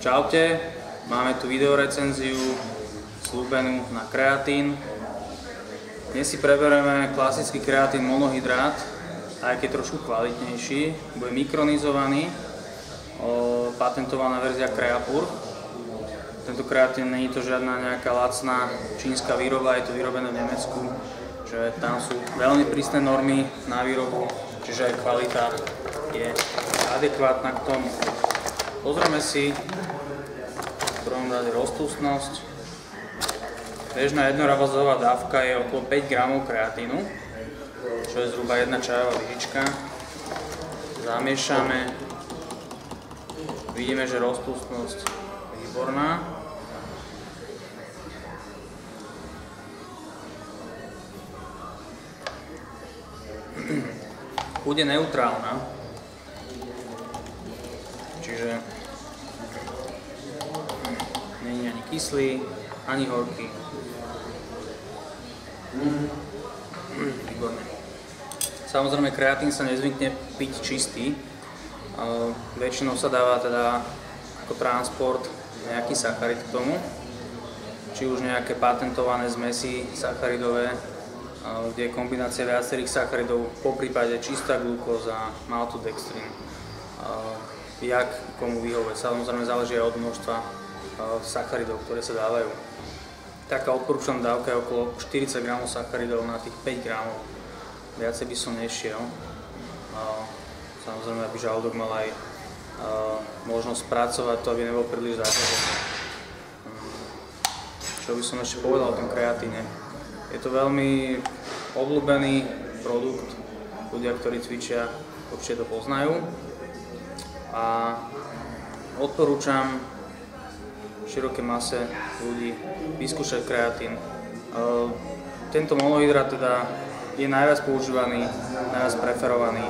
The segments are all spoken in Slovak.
Čaute, máme tu videorecenziu slúbenú na kreatín. Dnes si preberieme klasický kreatín monohydrát, aj keď trošku kvalitnejší. Bude mikronizovaný, patentovaná verzia Creapure. Tento kreatín nie je to žiadna nejaká lacná čínska výroba, je to vyrobené v Nemecku, že tam sú veľmi prísne normy na výrobu, čiže aj kvalita je adekvátna k tomu. Pozrieme si v prvom rade rozpustnosť. Bežná jednorazová dávka je okolo 5 g kreatínu, čo je zhruba 1 čajová lyžička. Zamiešame. Vidíme, že rozpustnosť je výborná. Chuť je neutrálna, čiže nie je ani kyslý, ani horký. Výborné. Samozrejme, kreatín sa nezvykne piť čistý. Väčšinou sa dáva teda ako transport nejaký sacharid k tomu, či už nejaké patentované zmesy sacharidové, kde je kombinácia viacerých sacharidov, poprípade čistá glukóza, maltodextrín, jak komu vyhovuje. Samozrejme záleží aj od množstva sacharidov, ktoré sa dávajú. Taká odporúčaná dávka je okolo 40 g sacharidov na tých 5 g. Viacej by som nešiel. Samozrejme, aby žalúdok mal aj možnosť spracovať to, aby nebol príliš zaťažený. Čo by som ešte povedal o tom kreatíne? Je to veľmi obľúbený produkt, ľudia, ktorí cvičia, určite to poznajú. A odporúčam širokej mase ľudí vyskúšať kreatín. Tento monohydrát teda je najviac používaný, najviac preferovaný,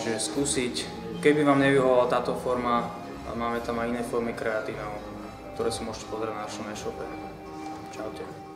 čiže skúsiť. Keby vám nevyhovovala táto forma, máme tam aj iné formy kreatínov, ktoré si môžete pozrieť na našom e-shope. Čaute.